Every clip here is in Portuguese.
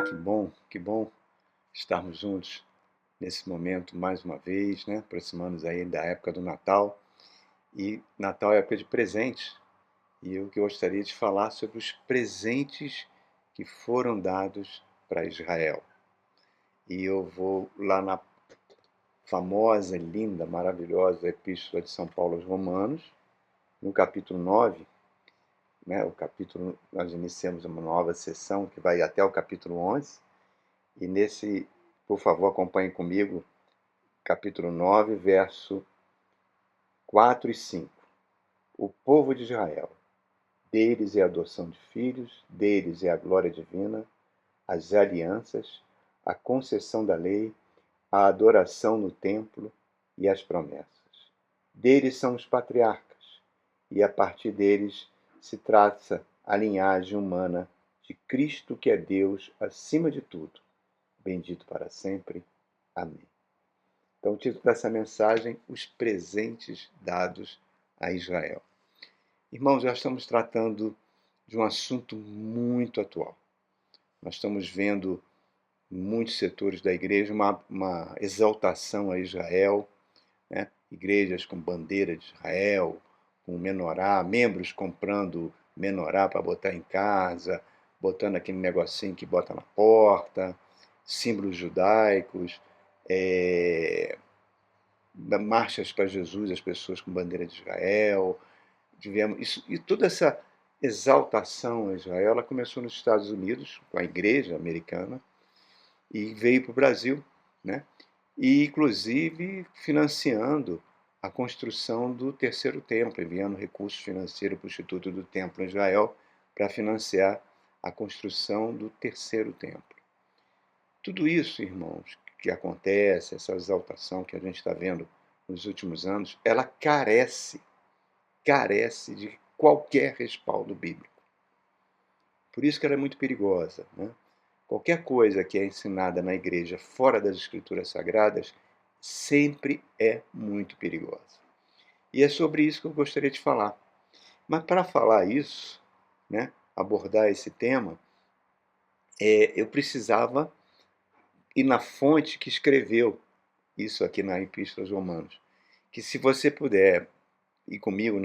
que bom estarmos juntos nesse momento mais uma vez, né? Aproximando-nos aí da época do Natal. E Natal é época de presentes. E eu que gostaria de falar sobre os presentes que foram dados para Israel. E eu vou lá na famosa, linda, maravilhosa Epístola de São Paulo aos Romanos, no capítulo 9, né? Nós iniciamos uma nova sessão que vai até o capítulo 11. E por favor, acompanhe comigo, capítulo 9, verso 4 e 5. O povo de Israel, deles é a adoção de filhos, deles é a glória divina, as alianças, a concessão da lei, a adoração no templo e as promessas. Deles são os patriarcas, e a partir deles se traça a linhagem humana de Cristo, que é Deus acima de tudo. Bendito para sempre. Amém. Então, o título dessa mensagem, os presentes dados a Israel. Irmãos, já estamos tratando de um assunto muito atual. Nós estamos vendo em muitos setores da igreja uma exaltação a Israel, né? Igrejas com bandeira de Israel, com menorá, membros comprando menorá para botar em casa, botando aquele negocinho que bota na porta, símbolos judaicos, marchas para Jesus, as pessoas com bandeira de Israel. Tivemos isso, e toda essa exaltação a Israel, ela começou nos Estados Unidos, com a igreja americana, e veio para o Brasil, né? E inclusive financiando a construção do terceiro templo, enviando recursos financeiros para o Instituto do Templo em Israel para financiar a construção do terceiro templo. Tudo isso, irmãos, que acontece, essa exaltação que a gente está vendo nos últimos anos, ela carece de qualquer respaldo bíblico. Por isso que ela é muito perigosa, né? Qualquer coisa que é ensinada na igreja fora das escrituras sagradas sempre é muito perigosa. E é sobre isso que eu gostaria de falar. Mas para falar isso, né, abordar esse tema, eu precisava ir na fonte que escreveu isso aqui na Epístola aos Romanos. Que se você puder ir comigo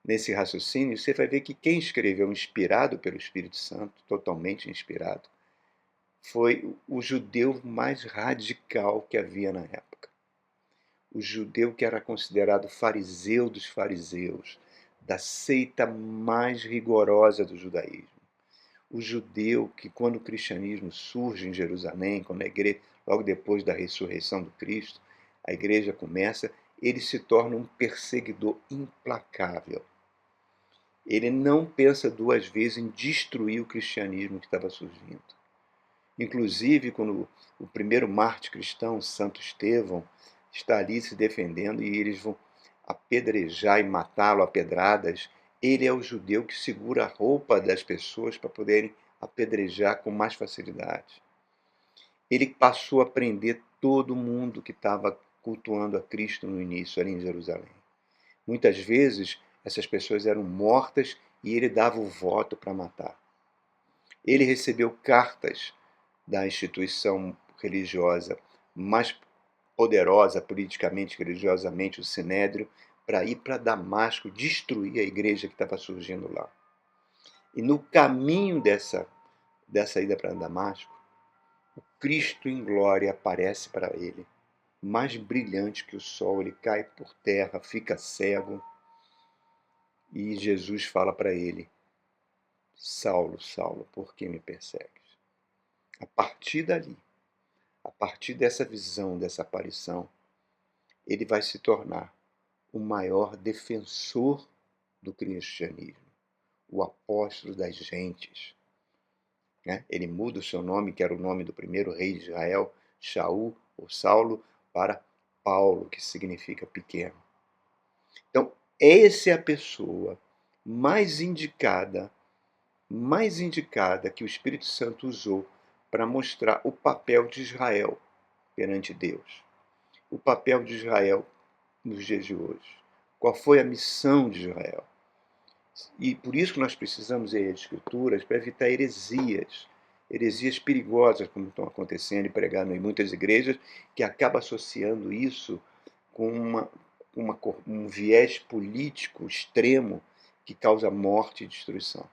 nesse raciocínio, você vai ver que quem escreveu, inspirado pelo Espírito Santo, totalmente inspirado, foi o judeu mais radical que havia na época. O judeu que era considerado fariseu dos fariseus, da seita mais rigorosa do judaísmo. O judeu que, quando o cristianismo surge em Jerusalém, quando a igreja, logo depois da ressurreição do Cristo, a igreja começa, ele se torna um perseguidor implacável. Ele não pensa duas vezes em destruir o cristianismo que estava surgindo. Inclusive, quando o primeiro mártir cristão, Santo Estevão, está ali se defendendo e eles vão apedrejar e matá-lo a pedradas, ele é o judeu que segura a roupa das pessoas para poderem apedrejar com mais facilidade. Ele passou a prender todo mundo que estava cultuando a Cristo no início, ali em Jerusalém. Muitas vezes, essas pessoas eram mortas e ele dava o voto para matar. Ele recebeu cartas da instituição religiosa mais poderosa politicamente, religiosamente, o Sinédrio, para ir para Damasco, destruir a igreja que estava surgindo lá. E no caminho dessa ida para Damasco, o Cristo em glória aparece para ele, mais brilhante que o sol, ele cai por terra, fica cego, e Jesus fala para ele: Saulo, Saulo, por que me persegues? A partir dali, a partir dessa visão, dessa aparição, ele vai se tornar o maior defensor do cristianismo, o apóstolo das gentes. Né? Ele muda o seu nome, que era o nome do primeiro rei de Israel, Shaul, ou Saulo, para Paulo, que significa pequeno. Então, essa é a pessoa mais indicada que o Espírito Santo usou para mostrar o papel de Israel perante Deus. O papel de Israel nos dias de hoje. Qual foi a missão de Israel? E por isso que nós precisamos ler as Escrituras para evitar heresias. heresias perigosas como estão acontecendo e pregando em muitas igrejas, que acaba associando isso com um viés político extremo que causa morte e destruição.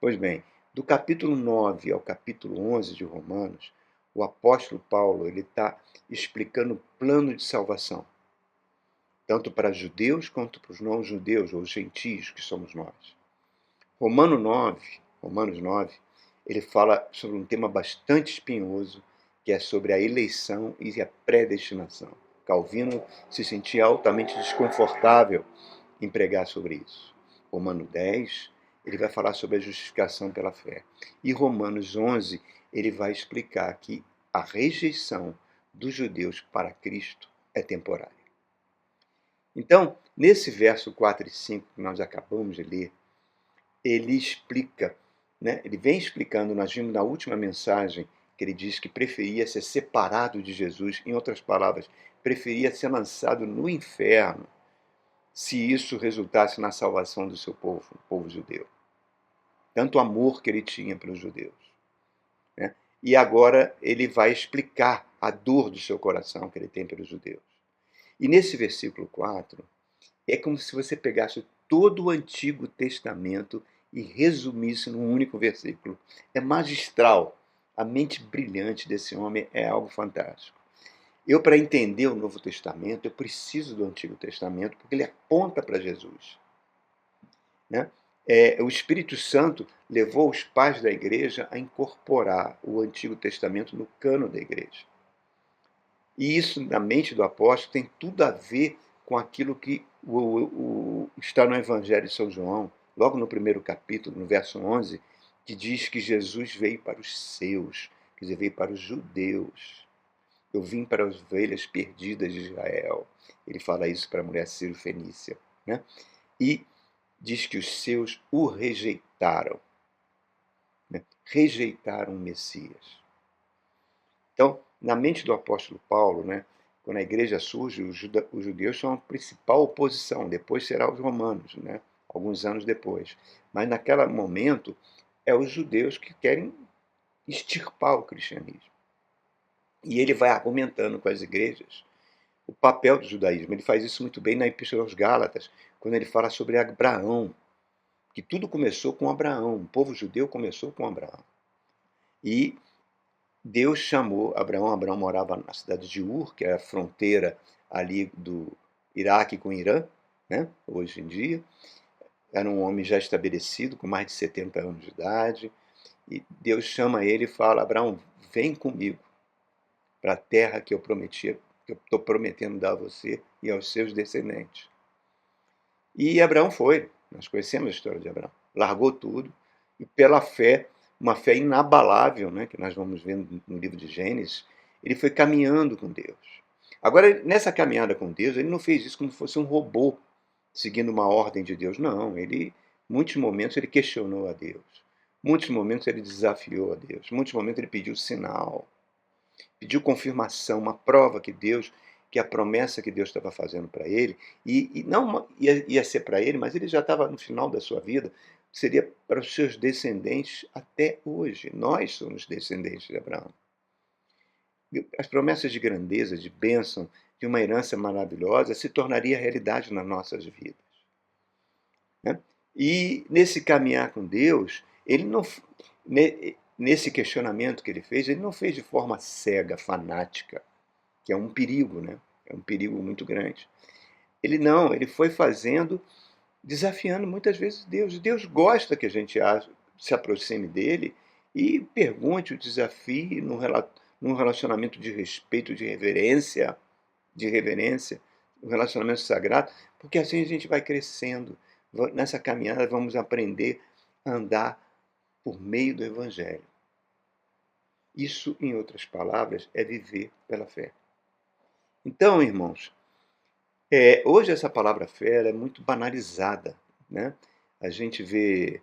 Pois bem, do capítulo 9 ao capítulo 11 de Romanos, o apóstolo Paulo está explicando o plano de salvação, tanto para judeus quanto para os não-judeus, ou gentios, que somos nós. Romanos 9, ele fala sobre um tema bastante espinhoso, que é sobre a eleição e a predestinação. Calvino se sentia altamente desconfortável em pregar sobre isso. Romanos 10, ele vai falar sobre a justificação pela fé. E Romanos 11, ele vai explicar que a rejeição dos judeus para Cristo é temporária. Então, nesse verso 4 e 5 que nós acabamos de ler, ele explica, né? Ele vem explicando, nós vimos na última mensagem, que ele diz que preferia ser separado de Jesus, em outras palavras, preferia ser lançado no inferno, se isso resultasse na salvação do seu povo, o povo judeu. Tanto amor que ele tinha pelos judeus. Né? E agora ele vai explicar a dor do seu coração que ele tem pelos judeus. E nesse versículo 4, é como se você pegasse todo o Antigo Testamento e resumisse num único versículo. É magistral. A mente brilhante desse homem é algo fantástico. Eu, para entender o Novo Testamento, eu preciso do Antigo Testamento, porque ele aponta para Jesus. Né? O Espírito Santo levou os pais da igreja a incorporar o Antigo Testamento no cano da igreja. E isso, na mente do apóstolo, tem tudo a ver com aquilo que está no Evangelho de São João, logo no primeiro capítulo, no verso 11, que diz que Jesus veio para os seus, quer dizer, veio para os judeus. Eu vim para as ovelhas perdidas de Israel. Ele fala isso para a mulher Ciro-Fenícia. Né? E diz que os seus o rejeitaram. Né? Rejeitaram o Messias. Então, na mente do apóstolo Paulo, né, quando a igreja surge, os judeus são a principal oposição, depois será os romanos, né, alguns anos depois. Mas naquele momento, é os judeus que querem extirpar o cristianismo. E ele vai argumentando com as igrejas o papel do judaísmo. Ele faz isso muito bem na Epístola aos Gálatas, quando ele fala sobre Abraão, que tudo começou com Abraão, o povo judeu começou com Abraão. E Deus chamou Abraão. Abraão morava na cidade de Ur, que é a fronteira ali do Iraque com o Irã, né, hoje em dia. Era um homem já estabelecido, com mais de 70 anos de idade. E Deus chama ele e fala: Abraão, vem comigo para a terra que eu prometi, que eu estou prometendo dar a você e aos seus descendentes. E Abraão foi. Nós conhecemos a história de Abraão. Largou tudo e, pela fé, uma fé inabalável, né, que nós vamos ver no livro de Gênesis, ele foi caminhando com Deus. Agora, nessa caminhada com Deus, ele não fez isso como se fosse um robô seguindo uma ordem de Deus. Não, muitos momentos ele questionou a Deus. Muitos momentos ele desafiou a Deus. Muitos momentos ele pediu sinal. Pediu confirmação, uma prova que a promessa que Deus estava fazendo para ele, e não ia ser para ele, mas ele já estava no final da sua vida, seria para os seus descendentes até hoje. Nós somos descendentes de Abraão. As promessas de grandeza, de bênção, de uma herança maravilhosa se tornaria realidade nas nossas vidas. Né? E nesse caminhar com Deus, ele não, nesse questionamento que ele fez, ele não fez de forma cega, fanática, que é um perigo, né? É um perigo muito grande. Ele foi fazendo, desafiando muitas vezes Deus. Deus gosta que a gente se aproxime dele e pergunte, o desafie num relacionamento de respeito, de reverência, um relacionamento sagrado, porque assim a gente vai crescendo. Nessa caminhada vamos aprender a andar por meio do Evangelho. Isso, em outras palavras, é viver pela fé. Então, irmãos, hoje essa palavra fé é muito banalizada. Né? A gente vê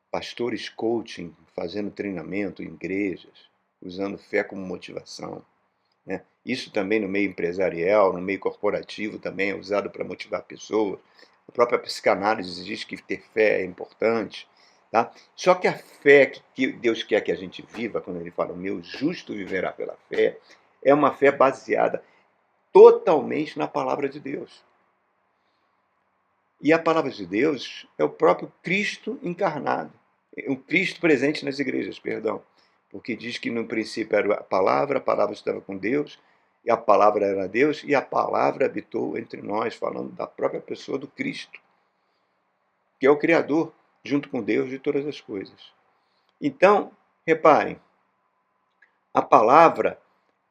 pastores coaching fazendo treinamento em igrejas, usando fé como motivação. Né? Isso também no meio empresarial, no meio corporativo também é usado para motivar pessoas. A própria psicanálise diz que ter fé é importante. Tá? Só que a fé que Deus quer que a gente viva, quando ele fala, o meu justo viverá pela fé, é uma fé baseada totalmente na palavra de Deus. E a palavra de Deus é o próprio Cristo encarnado, o Cristo presente nas igrejas, perdão. Porque diz que no princípio era a palavra estava com Deus, e a palavra era Deus, e a palavra habitou entre nós, falando da própria pessoa do Cristo, que é o Criador, junto com Deus, de todas as coisas. Então, reparem, a palavra,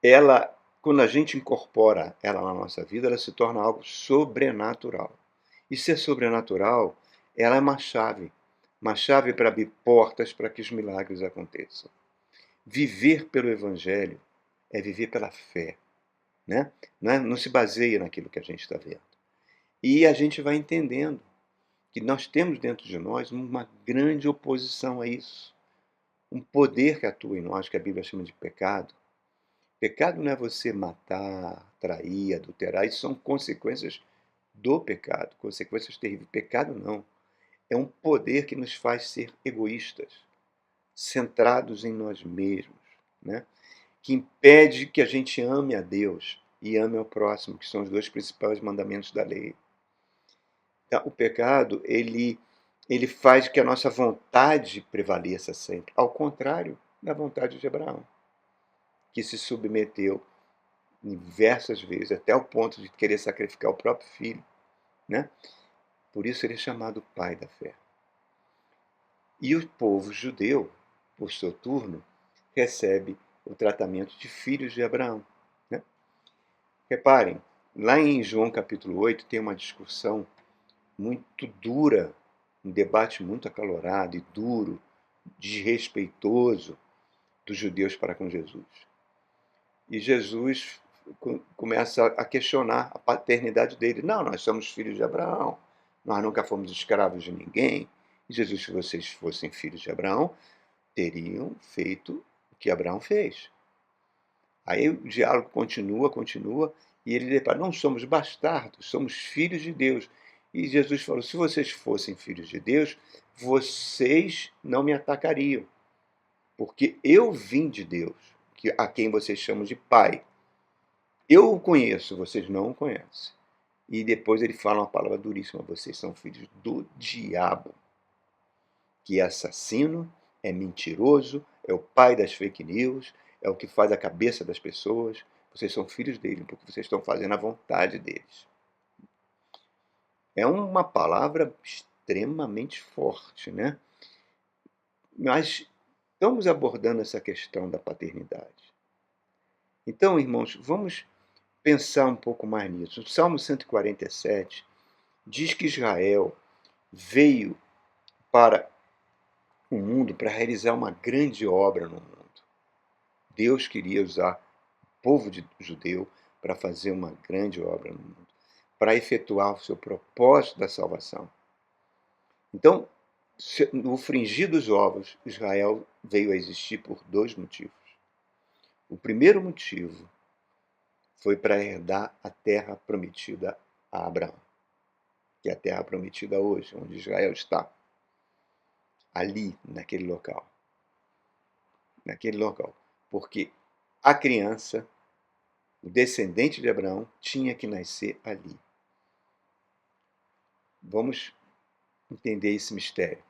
ela, quando a gente incorpora ela na nossa vida, ela se torna algo sobrenatural. E ser sobrenatural, ela é uma chave para abrir portas para que os milagres aconteçam. Viver pelo Evangelho é viver pela fé, né? Não se baseia naquilo que a gente está vendo. E a gente vai entendendo que nós temos dentro de nós uma grande oposição a isso. Um poder que atua em nós, que a Bíblia chama de pecado. Pecado não é você matar, trair, adulterar, isso são consequências do pecado, consequências terríveis. Pecado não. É um poder que nos faz ser egoístas, centrados em nós mesmos, né? Que impede que a gente ame a Deus e ame ao próximo, que são os dois principais mandamentos da lei. Então, o pecado, ele faz que a nossa vontade prevaleça sempre, ao contrário da vontade de Abraão, que se submeteu diversas vezes, até o ponto de querer sacrificar o próprio filho, né? Por isso ele é chamado pai da fé. E o povo judeu, por seu turno, recebe o tratamento de filhos de Abraão, né? Reparem, lá em João capítulo 8 tem uma discussão muito dura, um debate muito acalorado e duro, desrespeitoso dos judeus para com Jesus. E Jesus começa a questionar a paternidade dele. Não, nós somos filhos de Abraão, nós nunca fomos escravos de ninguém. E Jesus, se vocês fossem filhos de Abraão, teriam feito o que Abraão fez. Aí o diálogo continua, e ele depara, não somos bastardos, somos filhos de Deus. E Jesus falou, se vocês fossem filhos de Deus, vocês não me atacariam, porque eu vim de Deus, a quem vocês chamam de Pai. Eu o conheço, vocês não o conhecem. E depois ele fala uma palavra duríssima, vocês são filhos do diabo, que é assassino, é mentiroso, é o pai das fake news, é o que faz a cabeça das pessoas. Vocês são filhos dele, porque vocês estão fazendo a vontade deles. É uma palavra extremamente forte, né? Mas estamos abordando essa questão da paternidade. Então, irmãos, vamos pensar um pouco mais nisso. O Salmo 147 diz que Israel veio para o mundo para realizar uma grande obra no mundo. Deus queria usar o povo judeu para fazer uma grande obra no mundo, para efetuar o seu propósito da salvação. Então, no fringir dos ovos, Israel veio a existir por dois motivos. O primeiro motivo foi para herdar a terra prometida a Abraão, que é a terra prometida hoje, onde Israel está, ali, naquele local. Porque a criança, o descendente de Abraão, tinha que nascer ali. Vamos entender esse mistério.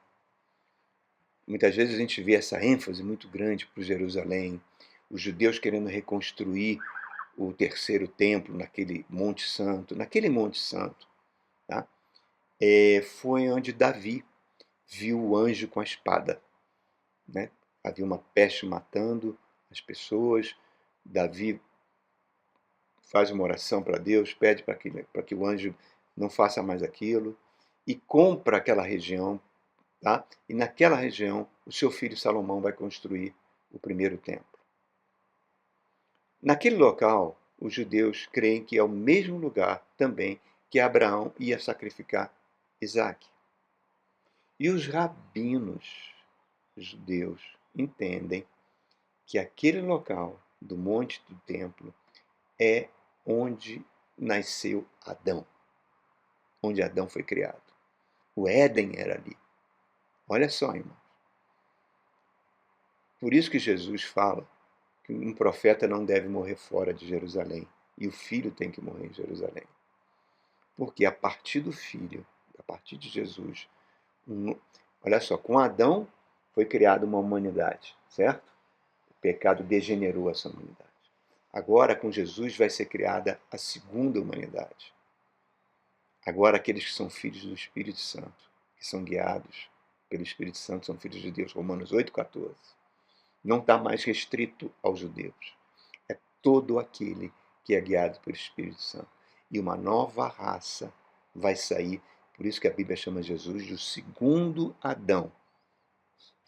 Muitas vezes a gente vê essa ênfase muito grande para Jerusalém, os judeus querendo reconstruir o terceiro templo naquele Monte Santo. Naquele Monte Santo, tá? Foi onde Davi viu o anjo com a espada, né? Havia uma peste matando as pessoas. Davi faz uma oração para Deus, pede para que o anjo não faça mais aquilo, e compra aquela região, tá? E naquela região o seu filho Salomão vai construir o primeiro templo. Naquele local, os judeus creem que é o mesmo lugar também que Abraão ia sacrificar Isaque. E os rabinos judeus entendem que aquele local do monte do templo é onde nasceu Adão, onde Adão foi criado. O Éden era ali. Olha só, irmão. Por isso que Jesus fala que um profeta não deve morrer fora de Jerusalém, e o filho tem que morrer em Jerusalém. Porque a partir do filho, a partir de Jesus, olha só, com Adão foi criada uma humanidade, certo? O pecado degenerou essa humanidade. Agora, com Jesus, vai ser criada a segunda humanidade. Agora, aqueles que são filhos do Espírito Santo, que são guiados pelo Espírito Santo, são filhos de Deus. Romanos 8,14. Não está mais restrito aos judeus. É todo aquele que é guiado pelo Espírito Santo. E uma nova raça vai sair. Por isso que a Bíblia chama Jesus de o segundo Adão.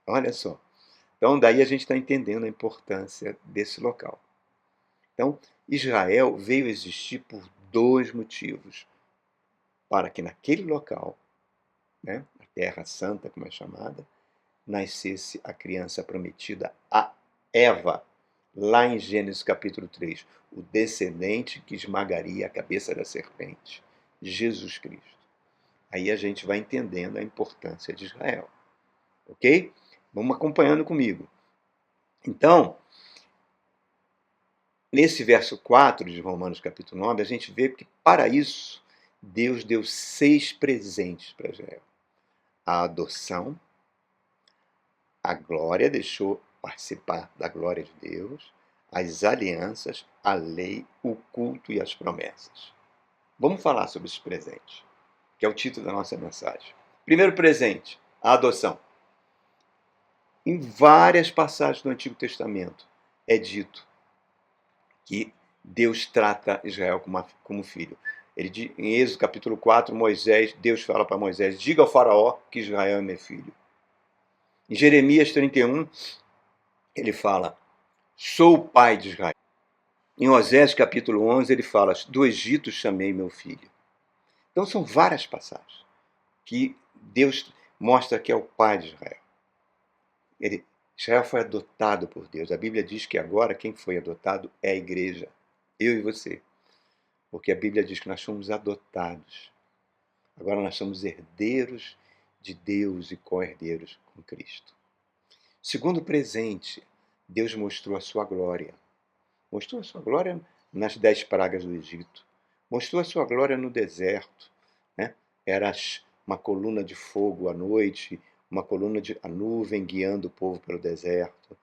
Olha só. Então, daí a gente está entendendo a importância desse local. Então, Israel veio existir por dois motivos. Para que naquele local, né, a Terra Santa, como é chamada, nascesse a criança prometida, a Eva, lá em Gênesis capítulo 3, o descendente que esmagaria a cabeça da serpente, Jesus Cristo. Aí a gente vai entendendo a importância de Israel. Ok? Vamos acompanhando comigo. Então, nesse verso 4 de Romanos capítulo 9, a gente vê que para isso Deus deu 6 presentes para Israel. A adoção, a glória, deixou participar da glória de Deus, as alianças, a lei, o culto e as promessas. Vamos falar sobre esses presentes, que é o título da nossa mensagem. Primeiro presente, a adoção. Em várias passagens do Antigo Testamento é dito que Deus trata Israel como filho. Em Êxodo capítulo 4, Deus fala para Moisés: diga ao faraó que Israel é meu filho. Em Jeremias 31, ele fala: sou o pai de Israel. Em Osés capítulo 11, ele fala: do Egito chamei meu filho. Então são várias passagens que Deus mostra que é o pai de Israel. Israel foi adotado por Deus. A Bíblia diz que agora quem foi adotado é a igreja, eu e você. Porque a Bíblia diz que nós somos adotados. Agora nós somos herdeiros de Deus e co-herdeiros com Cristo. Segundo presente, Deus mostrou a sua glória. Mostrou a sua glória nas 10 pragas do Egito. Mostrou a sua glória no deserto. Né? Era uma coluna de fogo à noite, uma coluna de nuvem guiando o povo pelo deserto,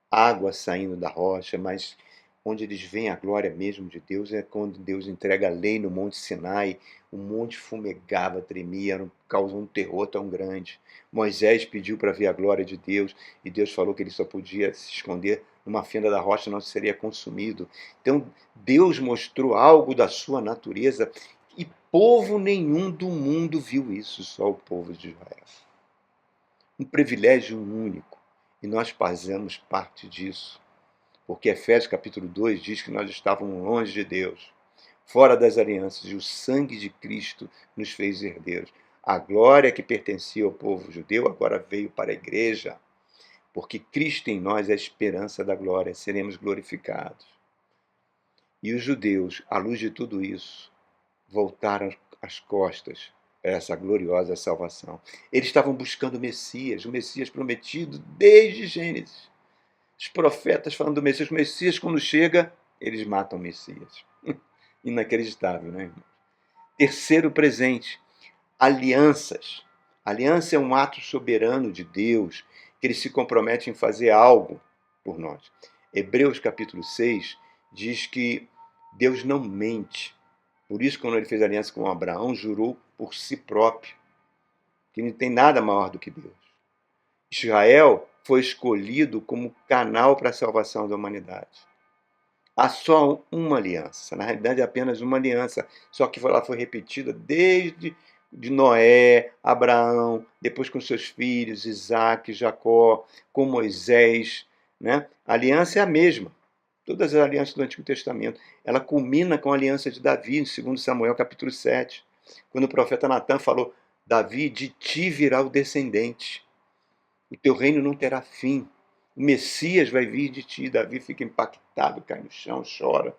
água saindo da rocha, mas onde eles veem a glória mesmo de Deus é quando Deus entrega a lei no Monte Sinai. O monte fumegava, tremia, causou um terror tão grande. Moisés pediu para ver a glória de Deus e Deus falou que ele só podia se esconder numa fenda da rocha, não seria consumido. Então Deus mostrou algo da sua natureza e povo nenhum do mundo viu isso, só o povo de Israel. Um privilégio único, e nós fazemos parte disso. Porque Efésios capítulo 2 diz que nós estávamos longe de Deus, fora das alianças, e o sangue de Cristo nos fez herdeiros. A glória que pertencia ao povo judeu agora veio para a igreja, porque Cristo em nós é a esperança da glória, seremos glorificados. E os judeus, à luz de tudo isso, voltaram as costas para essa gloriosa salvação. Eles estavam buscando o Messias prometido desde Gênesis. Os profetas falando do Messias. O Messias, quando chega, eles matam o Messias. Inacreditável, né, irmão? Terceiro presente, alianças. Aliança é um ato soberano de Deus, que ele se compromete em fazer algo por nós. Hebreus capítulo 6 diz que Deus não mente. Por isso, quando ele fez aliança com Abraão, jurou por si próprio, que não tem nada maior do que Deus. Israel foi escolhido como canal para a salvação da humanidade. Há só uma aliança, na realidade é apenas uma aliança, só que ela foi repetida desde de Noé, Abraão, depois com seus filhos, Isaac, Jacó, com Moisés. Né? A aliança é a mesma. Todas as alianças do Antigo Testamento. Ela culmina com a aliança de Davi, em 2 Samuel capítulo 7, quando o profeta Natan falou: Davi, de ti virá o descendente. O teu reino não terá fim. O Messias vai vir de ti. Davi fica impactado, cai no chão, chora.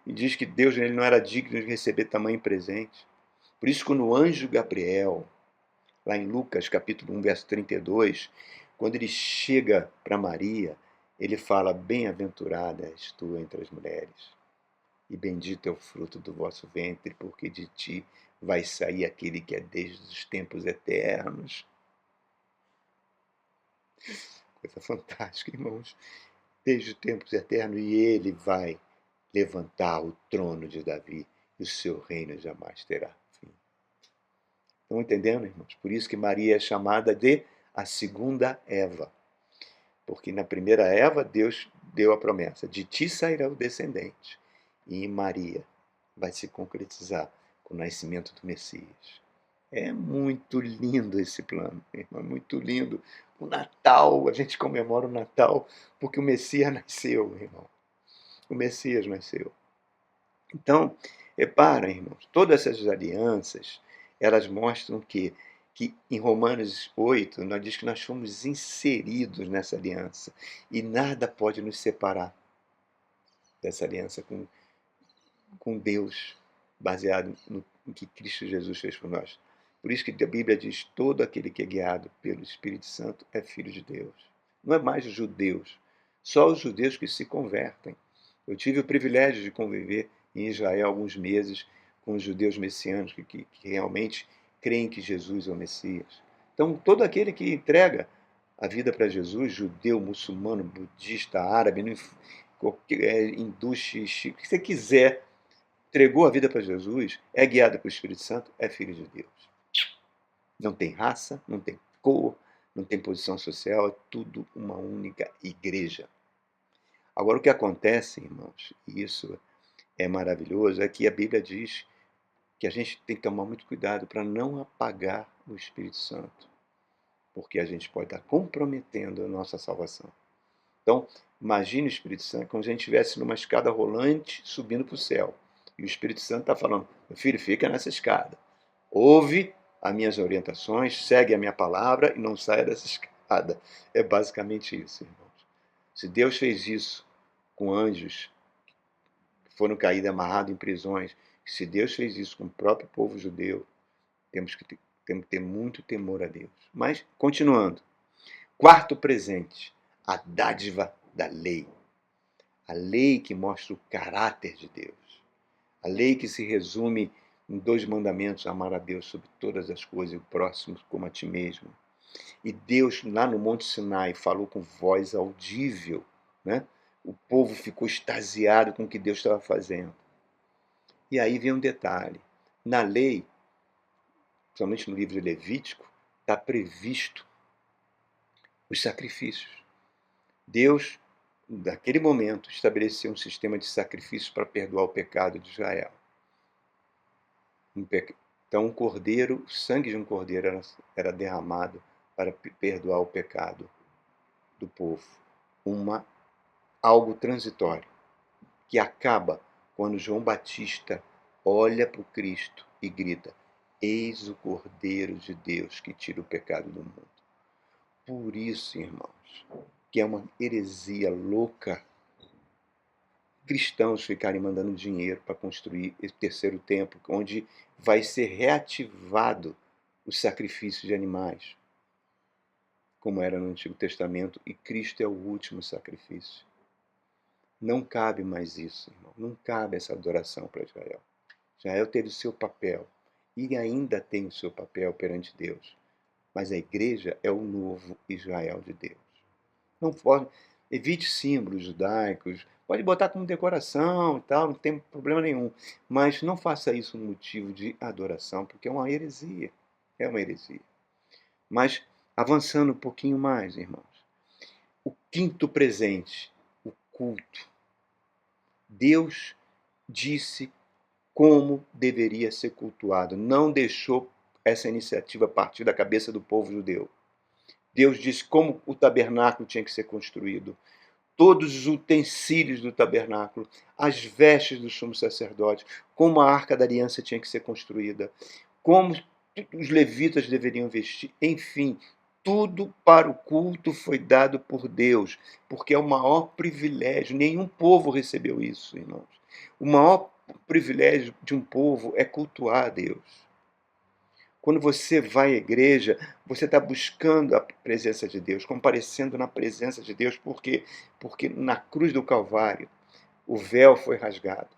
E diz que Deus ele não era digno de receber tamanho presente. Por isso, quando o anjo Gabriel lá em Lucas, capítulo 1, verso 32, quando ele chega para Maria, ele fala: bem-aventurada és tu entre as mulheres, e bendito é o fruto do vosso ventre, porque de ti vai sair aquele que é desde os tempos eternos. Coisa fantástica, irmãos. Desde os tempos eternos, e ele vai levantar o trono de Davi, e o seu reino jamais terá fim. Estão entendendo, irmãos? Por isso que Maria é chamada de a segunda Eva. Porque na primeira Eva, Deus deu a promessa: de ti sairá o descendente. E em Maria vai se concretizar o nascimento do Messias. É muito lindo esse plano, irmão, é muito lindo. O Natal, a gente comemora o Natal porque o Messias nasceu, irmão. O Messias nasceu. Então, repara, irmãos, todas essas alianças, elas mostram que em Romanos 8, nós diz que nós fomos inseridos nessa aliança e nada pode nos separar dessa aliança com Deus, baseado no que Cristo Jesus fez por nós. Por isso que a Bíblia diz: todo aquele que é guiado pelo Espírito Santo é filho de Deus. Não é mais os judeus, só os judeus que se convertem. Eu tive o privilégio de conviver em Israel alguns meses com os judeus messiânicos que realmente creem que Jesus é o Messias. Então, todo aquele que entrega a vida para Jesus, judeu, muçulmano, budista, árabe, hindu, xixi, o que você quiser, entregou a vida para Jesus, é guiado pelo Espírito Santo, é filho de Deus. Não tem raça, não tem cor, não tem posição social, é tudo uma única igreja. Agora, o que acontece, irmãos, e isso é maravilhoso, é que a Bíblia diz que a gente tem que tomar muito cuidado para não apagar o Espírito Santo, porque a gente pode estar comprometendo a nossa salvação. Então, imagine o Espírito Santo como se a gente estivesse numa escada rolante subindo para o céu. E o Espírito Santo está falando: meu filho, fica nessa escada. Ouve as minhas orientações, segue a minha palavra e não saia dessa escada. É basicamente isso, irmãos. Se Deus fez isso com anjos que foram caídos amarrados em prisões, se Deus fez isso com o próprio povo judeu, temos que ter muito temor a Deus. Mas, continuando. Quarto presente, a dádiva da lei. A lei que mostra o caráter de Deus. A lei que se resume em 2 mandamentos: amar a Deus sobre todas as coisas e o próximo como a ti mesmo. E Deus, lá no Monte Sinai, falou com voz audível, né? O povo ficou extasiado com o que Deus estava fazendo. E aí vem um detalhe. Na lei, principalmente no livro de Levítico, está previsto os sacrifícios. Deus, naquele momento, estabeleceu um sistema de sacrifícios para perdoar o pecado de Israel. Então, o sangue de um cordeiro era derramado para perdoar o pecado do povo. Algo transitório, que acaba quando João Batista olha para o Cristo e grita: eis o Cordeiro de Deus que tira o pecado do mundo. Por isso, irmãos, que é uma heresia louca cristãos ficarem mandando dinheiro para construir esse terceiro templo, onde vai ser reativado o sacrifício de animais, como era no Antigo Testamento, e Cristo é o último sacrifício. Não cabe mais isso, irmão. Não cabe essa adoração para Israel. Israel teve o seu papel e ainda tem o seu papel perante Deus. Mas a igreja é o novo Israel de Deus. Não pode, evite símbolos judaicos, pode botar como decoração e tal, não tem problema nenhum. Mas não faça isso um motivo de adoração, porque é uma heresia. É uma heresia. Mas, avançando um pouquinho mais, irmãos. O quinto presente, o culto. Deus disse como deveria ser cultuado. Não deixou essa iniciativa partir da cabeça do povo judeu. Deus disse como o tabernáculo tinha que ser construído. Todos os utensílios do tabernáculo, as vestes do sumo sacerdote, como a arca da aliança tinha que ser construída, como os levitas deveriam vestir, enfim, tudo para o culto foi dado por Deus, porque é o maior privilégio, nenhum povo recebeu isso, irmãos. O maior privilégio de um povo é cultuar a Deus. Quando você vai à igreja, você está buscando a presença de Deus, comparecendo na presença de Deus. Por quê? Porque na cruz do Calvário, o véu foi rasgado.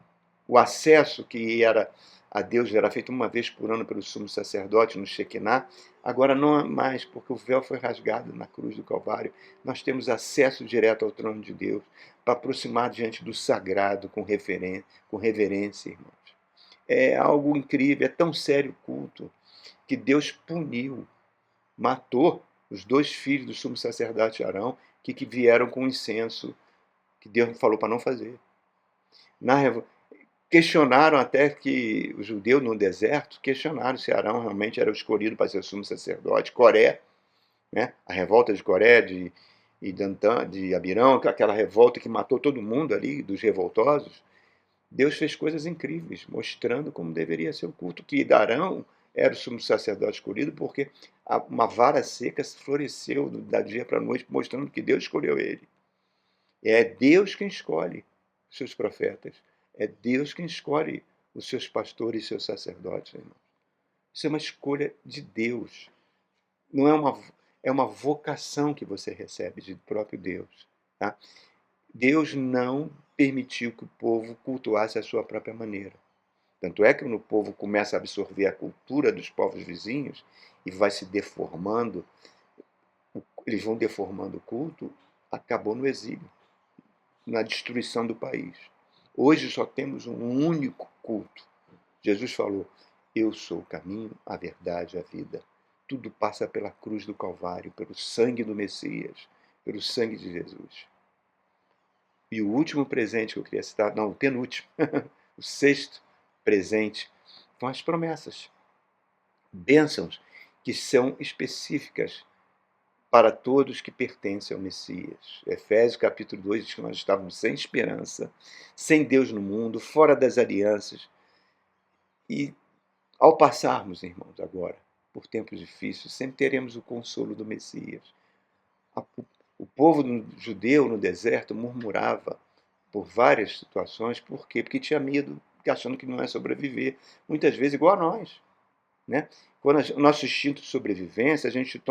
O acesso que era a Deus era feito uma vez por ano pelo sumo sacerdote no Shekinah, agora não é mais, porque o véu foi rasgado na cruz do Calvário. Nós temos acesso direto ao trono de Deus, para aproximar diante do sagrado com reverência, irmãos. É algo incrível, é tão sério o culto, que Deus puniu, matou os 2 filhos do sumo sacerdote Arão, que vieram com incenso, que Deus falou para não fazer. Questionaram até que os judeus no deserto questionaram se Arão realmente era o escolhido para ser sumo sacerdote. Coré, né? A revolta de Coré, e Dantã, de Abirão, aquela revolta que matou todo mundo ali, dos revoltosos. Deus fez coisas incríveis, mostrando como deveria ser o culto, que Arão era o sumo sacerdote escolhido, porque uma vara seca floresceu da dia para a noite, mostrando que Deus escolheu ele. É Deus quem escolhe os seus profetas. É Deus quem escolhe os seus pastores e seus sacerdotes, irmão. Isso é uma escolha de Deus. Não é uma vocação que você recebe de próprio Deus. Tá? Deus não permitiu que o povo cultuasse a sua própria maneira. Tanto é que quando o povo começa a absorver a cultura dos povos vizinhos e vai se deformando, eles vão deformando o culto, acabou no exílio, na destruição do país. Hoje só temos um único culto. Jesus falou: eu sou o caminho, a verdade e a vida. Tudo passa pela cruz do Calvário, pelo sangue do Messias, pelo sangue de Jesus. E o último presente que eu queria citar, não, o penúltimo, o 6º presente, são as promessas. Bênçãos que são específicas para todos que pertencem ao Messias. Efésios capítulo 2 diz que nós estávamos sem esperança, sem Deus no mundo, fora das alianças. E ao passarmos, irmãos, agora, por tempos difíceis, sempre teremos o consolo do Messias. O povo judeu no deserto murmurava por várias situações. Por quê? Porque tinha medo, achando que não ia sobreviver. Muitas vezes igual a nós. Né? Quando o nosso instinto de sobrevivência, a gente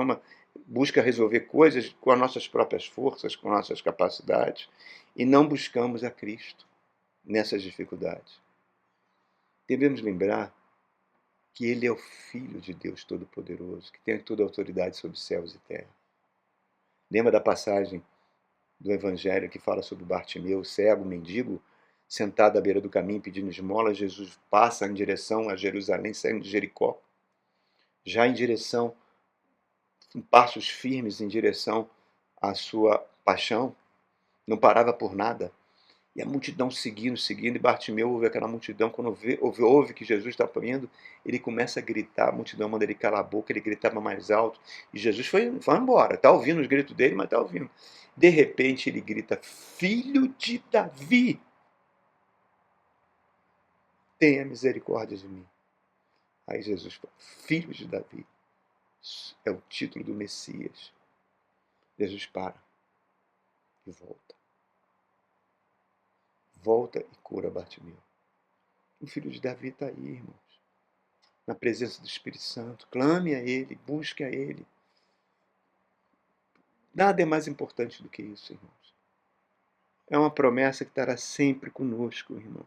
busca resolver coisas com as nossas próprias forças, com nossas capacidades, e não buscamos a Cristo nessas dificuldades. Devemos lembrar que Ele é o Filho de Deus Todo-Poderoso, que tem toda a autoridade sobre céus e terra. Lembra da passagem do Evangelho que fala sobre Bartimeu, cego, mendigo, sentado à beira do caminho pedindo esmola? Jesus passa em direção a Jerusalém, saindo de Jericó, já em direção, em passos firmes em direção à sua paixão, não parava por nada. E a multidão seguindo, e Bartimeu ouve aquela multidão. Quando ouve que Jesus está vindo, ele começa a gritar, a multidão manda ele calar a boca, ele gritava mais alto, e Jesus foi embora, está ouvindo os gritos dele, mas está ouvindo. De repente ele grita: Filho de Davi, tenha misericórdia de mim. Aí Jesus fala: Filho de Davi, é o título do Messias. Jesus para e volta. Volta e cura Bartimeu. O filho de Davi está aí, irmãos, na presença do Espírito Santo. Clame a Ele, busque a Ele. Nada é mais importante do que isso, irmãos. É uma promessa que estará sempre conosco, irmãos.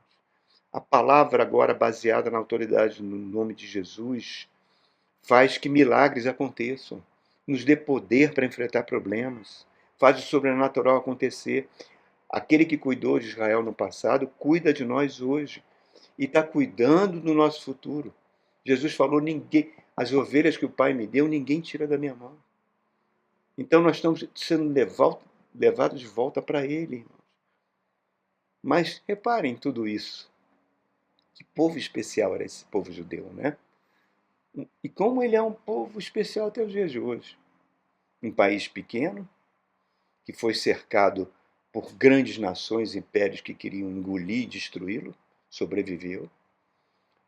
A palavra agora baseada na autoridade no nome de Jesus faz que milagres aconteçam, nos dê poder para enfrentar problemas, faz o sobrenatural acontecer. Aquele que cuidou de Israel no passado, cuida de nós hoje e está cuidando do nosso futuro. Jesus falou: ninguém, as ovelhas que o Pai me deu, ninguém tira da minha mão. Então nós estamos sendo levados de volta para Ele, irmãos. Mas reparem tudo isso. Que povo especial era esse povo judeu, né? E como ele é um povo especial até os dias de hoje. Um país pequeno, que foi cercado por grandes nações, impérios que queriam engolir e destruí-lo, sobreviveu.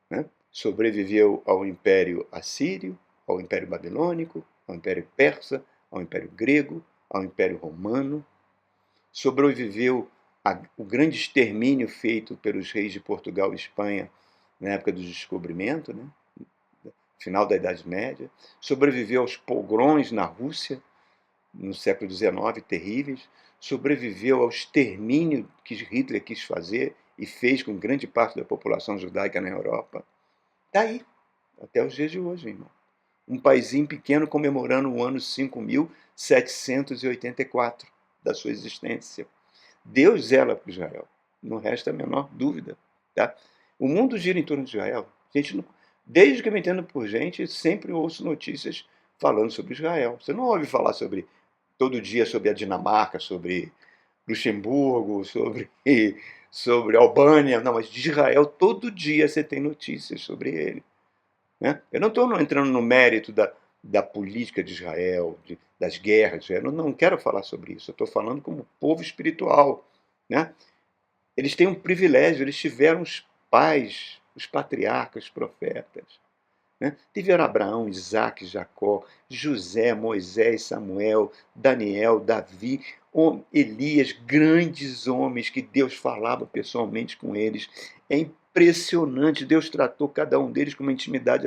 Né? Sobreviveu ao Império Assírio, ao Império Babilônico, ao Império Persa, ao Império Grego, ao Império Romano. Sobreviveu ao grande extermínio feito pelos reis de Portugal e Espanha na época do descobrimento. Né? final da Idade Média, sobreviveu aos pogroms na Rússia, no século XIX, terríveis, sobreviveu ao extermínio que Hitler quis fazer e fez com grande parte da população judaica na Europa. Está aí, até os dias de hoje, irmão. Um paizinho pequeno comemorando o ano 5.784 da sua existência. Deus zela por Israel, não resta a menor dúvida. Tá? O mundo gira em torno de Israel. Desde que eu me entendo por gente, sempre ouço notícias falando sobre Israel. Você não ouve falar todo dia sobre a Dinamarca, sobre Luxemburgo, sobre Albânia. Não, mas de Israel, todo dia você tem notícias sobre ele. Né? Eu não estou entrando no mérito da política de Israel, das guerras de Israel. Eu não quero falar sobre isso. Eu estou falando como povo espiritual. Né? Eles têm um privilégio, eles tiveram os pais, os patriarcas, os profetas. Né? Tiveram Abraão, Isaac, Jacó, José, Moisés, Samuel, Daniel, Davi, Elias, grandes homens que Deus falava pessoalmente com eles. É impressionante, Deus tratou cada um deles com uma intimidade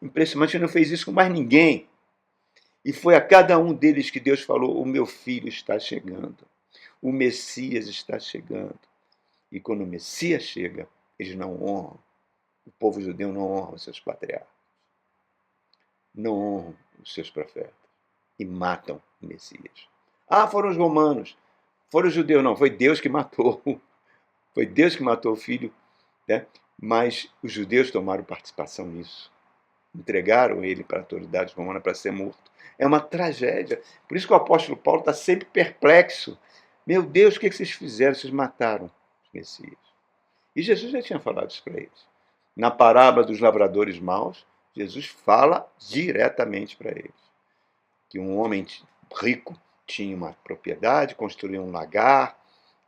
impressionante, ele não fez isso com mais ninguém. E foi a cada um deles que Deus falou: o meu filho está chegando, o Messias está chegando. E quando o Messias chega, eles não honram. O povo judeu não honra os seus patriarcas, não honram os seus profetas e matam o Messias. Ah, foram os romanos, foram os judeus. Não, foi Deus que matou. Foi Deus que matou o filho, né? Mas os judeus tomaram participação nisso. Entregaram ele para a autoridade romana para ser morto. É uma tragédia. Por isso que o apóstolo Paulo está sempre perplexo. Meu Deus, o que vocês fizeram? Vocês mataram os Messias. E Jesus já tinha falado isso para eles. Na parábola dos lavradores maus, Jesus fala diretamente para eles que um homem rico tinha uma propriedade, construiu um lagar,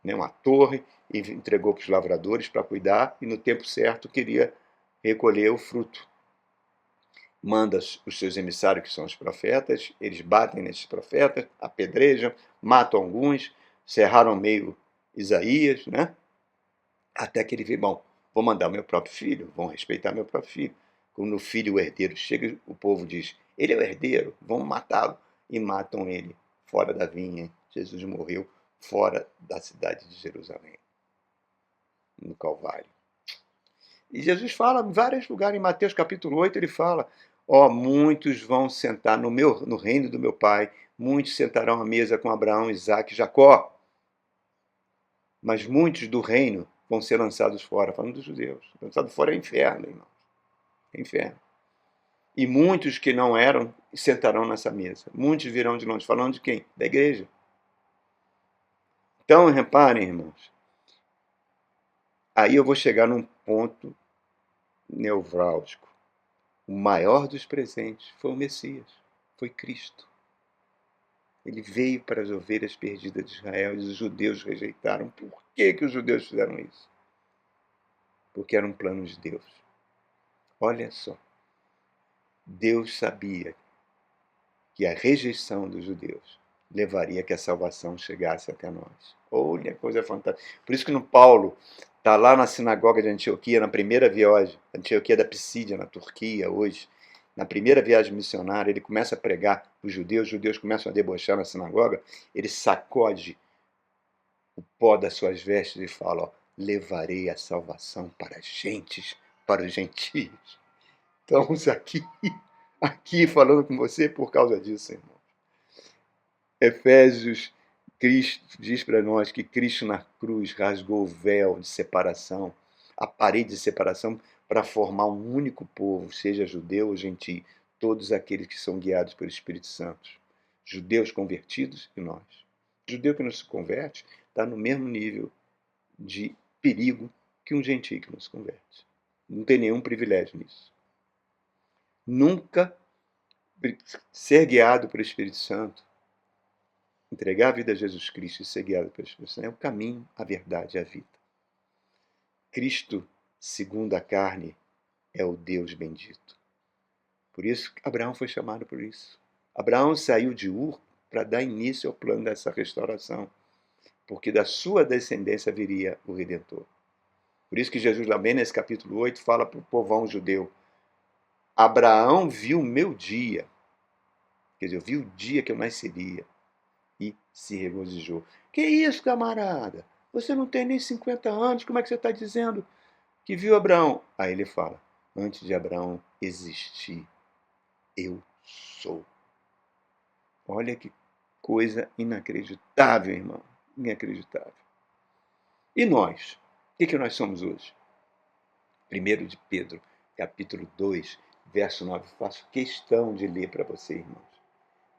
né, uma torre, e entregou para os lavradores para cuidar, e no tempo certo queria recolher o fruto. Manda os seus emissários, que são os profetas, eles batem nesses profetas, apedrejam, matam alguns, cerraram meio Isaías, né? Até que ele vê, bom, vou mandar o meu próprio filho, vão respeitar meu próprio filho. Quando o filho, o herdeiro, chega, o povo diz, ele é o herdeiro, vamos matá-lo. E matam ele fora da vinha. Jesus morreu fora da cidade de Jerusalém, no Calvário. E Jesus fala em vários lugares, em Mateus capítulo 8, ele fala, muitos vão sentar no reino do meu Pai, muitos sentarão à mesa com Abraão, Isaque e Jacó, mas muitos do reino vão ser lançados fora, falando dos judeus. Lançado fora é inferno, irmão. É inferno. E muitos que não eram sentarão nessa mesa. Muitos virão de longe. Falando de quem? Da igreja. Então, reparem, irmãos. Aí eu vou chegar num ponto nevrálgico. O maior dos presentes foi o Messias. Foi Cristo. Ele veio para as ovelhas perdidas de Israel e os judeus rejeitaram. Por que os judeus fizeram isso? Porque era um plano de Deus. Olha só. Deus sabia que a rejeição dos judeus levaria a que a salvação chegasse até nós. Olha, coisa fantástica. Por isso que no Paulo está lá na sinagoga de Antioquia, na primeira viagem, Antioquia da Pisídia, na Turquia, hoje, na primeira viagem missionária, ele começa a pregar os judeus começam a debochar na sinagoga, ele sacode o pó das suas vestes e fala, levarei a salvação para as gentes, para os gentios. Estamos aqui falando com você por causa disso, irmão. Efésios, Cristo diz para nós que Cristo na cruz rasgou o véu de separação, a parede de separação, para formar um único povo, seja judeu ou gentio, todos aqueles que são guiados pelo Espírito Santo. Judeus convertidos e nós. Judeu que não se converte está no mesmo nível de perigo que um gentio que não se converte. Não tem nenhum privilégio nisso. Nunca ser guiado pelo Espírito Santo, entregar a vida a Jesus Cristo e ser guiado pelo Espírito Santo é o caminho, a verdade e a vida. Cristo, segundo a carne, é o Deus bendito. Por isso, Abraão foi chamado por isso. Abraão saiu de Ur para dar início ao plano dessa restauração, porque da sua descendência viria o Redentor. Por isso que Jesus, também nesse capítulo 8, fala para o povão judeu, Abraão viu o meu dia, quer dizer, eu vi o dia que eu nasceria e se regozijou. Que isso, camarada? Você não tem nem 50 anos, como é que você está dizendo que viu Abraão? Aí ele fala, antes de Abraão existir, eu sou. Olha que coisa inacreditável, irmão. Inacreditável. E nós? O que nós somos hoje? 1 de Pedro, capítulo 2, verso 9. Faço questão de ler para você, irmãos.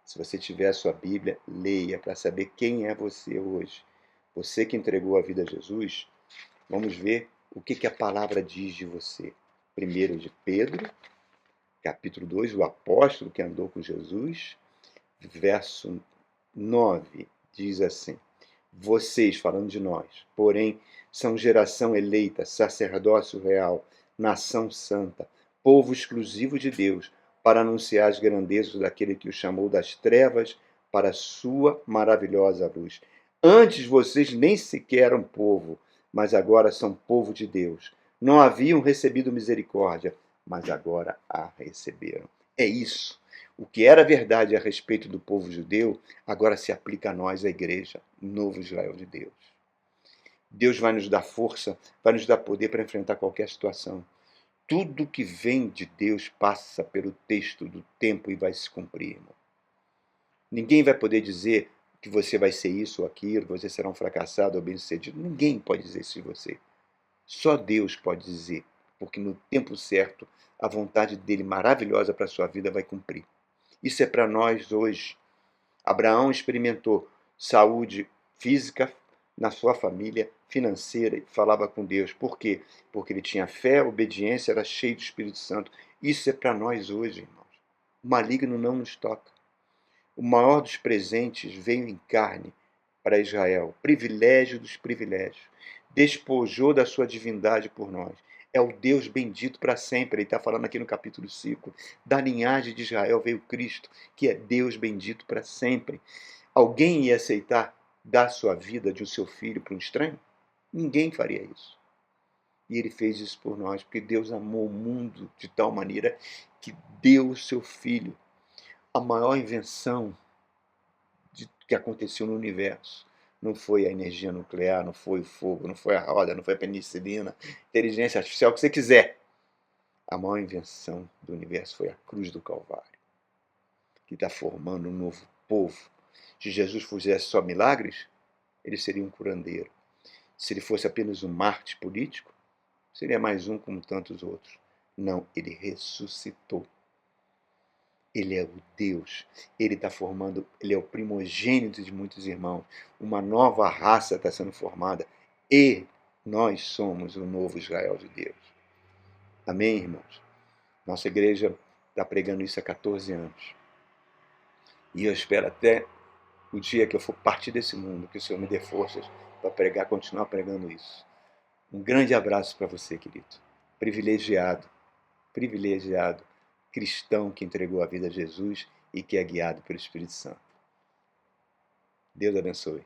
Se você tiver a sua Bíblia, leia para saber quem é você hoje. Você que entregou a vida a Jesus, vamos ver o que a palavra diz de você. 1 de Pedro, capítulo 2, o apóstolo que andou com Jesus, verso 9, diz assim: vocês, falando de nós, porém, são geração eleita, sacerdócio real, nação santa, povo exclusivo de Deus, para anunciar as grandezas daquele que o chamou das trevas para a sua maravilhosa luz. Antes vocês nem sequer eram povo, mas agora são povo de Deus. Não haviam recebido misericórdia, mas agora a receberam. É isso. O que era verdade a respeito do povo judeu, agora se aplica a nós, a igreja, novo Israel de Deus. Deus vai nos dar força, vai nos dar poder para enfrentar qualquer situação. Tudo que vem de Deus passa pelo texto do tempo e vai se cumprir, irmão. Ninguém vai poder dizer que você vai ser isso ou aquilo, você será um fracassado ou bem-sucedido. Ninguém pode dizer isso de você. Só Deus pode dizer, porque no tempo certo, a vontade dele maravilhosa para a sua vida vai cumprir. Isso é para nós hoje. Abraão experimentou saúde física na sua família, financeira, e falava com Deus. Por quê? Porque ele tinha fé, obediência, era cheio do Espírito Santo. Isso é para nós hoje, irmãos. O maligno não nos toca. O maior dos presentes veio em carne para Israel, privilégio dos privilégios. Despojou da sua divindade por nós. É o Deus bendito para sempre. Ele está falando aqui no capítulo 5. Da linhagem de Israel veio Cristo, que é Deus bendito para sempre. Alguém ia aceitar dar sua vida de um seu filho para um estranho? Ninguém faria isso. E ele fez isso por nós, porque Deus amou o mundo de tal maneira que deu o seu filho. A maior invenção que aconteceu no universo não foi a energia nuclear, não foi o fogo, não foi a roda, não foi a penicilina, inteligência artificial, o que você quiser. A maior invenção do universo foi a cruz do Calvário, que está formando um novo povo. Se Jesus fizesse só milagres, ele seria um curandeiro. Se ele fosse apenas um mártir político, seria mais um como tantos outros. Não, ele ressuscitou. Ele é o Deus. Ele está formando, ele é o primogênito de muitos irmãos. Uma nova raça está sendo formada. E nós somos o novo Israel de Deus. Amém, irmãos? Nossa igreja está pregando isso há 14 anos. E eu espero até o dia que eu for partir desse mundo, que o Senhor me dê forças para pregar, continuar pregando isso. Um grande abraço para você, querido. Privilegiado, privilegiado, cristão que entregou a vida a Jesus e que é guiado pelo Espírito Santo. Deus abençoe.